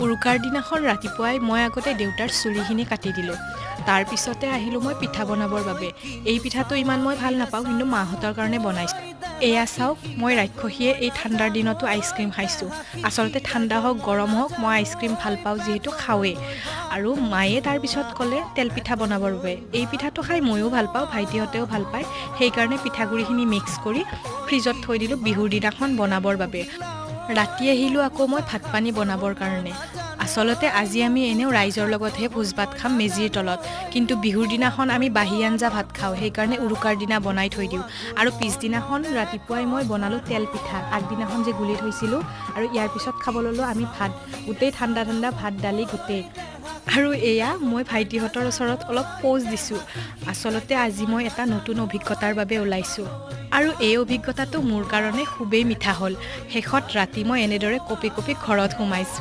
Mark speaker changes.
Speaker 1: উৰুকাৰ দিনাখন ৰাতিপুৱাই মই আগতে দেউতাৰ চুলিখিনি কাটি দিলোঁ। তাৰ পিছতে আহিলোঁ মই পিঠা বনাবৰ বাবে। এই পিঠাটো ইমান মই ভাল নাপাওঁ, কিন্তু মাহঁতৰ কাৰণে বনাইছোঁ। এয়া চাওক, মই ৰাক্ষসীয়ে এই ঠাণ্ডাৰ দিনতো আইচক্ৰীম খাইছোঁ। আচলতে ঠাণ্ডা হওক গৰম হওক মই আইচক্ৰীম ভাল পাওঁ যিহেতু খাওঁৱেই। আৰু মায়ে তাৰপিছত ক'লে তেলপিঠা বনাবৰ বাবে। এই পিঠাটো খাই ময়ো ভাল পাওঁ, ভাইটিহঁতেও ভাল পায়। সেইকাৰণে পিঠাগুড়িখিনি মিক্স কৰি ফ্ৰিজত থৈ দিলোঁ বিহুৰ দিনাখন বনাবৰ বাবে। ৰাতি আহিলোঁ আকৌ মই ভাত পানী বনাবৰ কাৰণে। আচলতে আজি আমি এনেও ৰাইজৰ লগতহে ভোজ ভাত খাম মেজিৰ তলত, কিন্তু বিহুৰ দিনাখন আমি বাঁহী আঞ্জা ভাত খাওঁ, সেইকাৰণে উৰুকাৰ দিনা বনাই থৈ দিওঁ। আৰু পিছদিনাখন ৰাতিপুৱাই মই বনালোঁ তেল পিঠা, আগদিনাখন যে গুলি থৈছিলোঁ, আৰু ইয়াৰ পিছত খাব ল'লোঁ আমি ভাত, গোটেই ঠাণ্ডা ঠাণ্ডা ভাত দালি গোটেই। আৰু এয়া মই ভাইটিহঁতৰ ওচৰত অলপ প'জ দিছোঁ। আচলতে আজি মই এটা নতুন অভিজ্ঞতাৰ বাবে ওলাইছোঁ। আৰু এই অভিজ্ঞতাটো মোৰ কাৰণে খুবেই মিঠা হ'ল। শেষত ৰাতি মই এনেদৰে কঁপি কঁপি ঘৰত সোমাইছোঁ।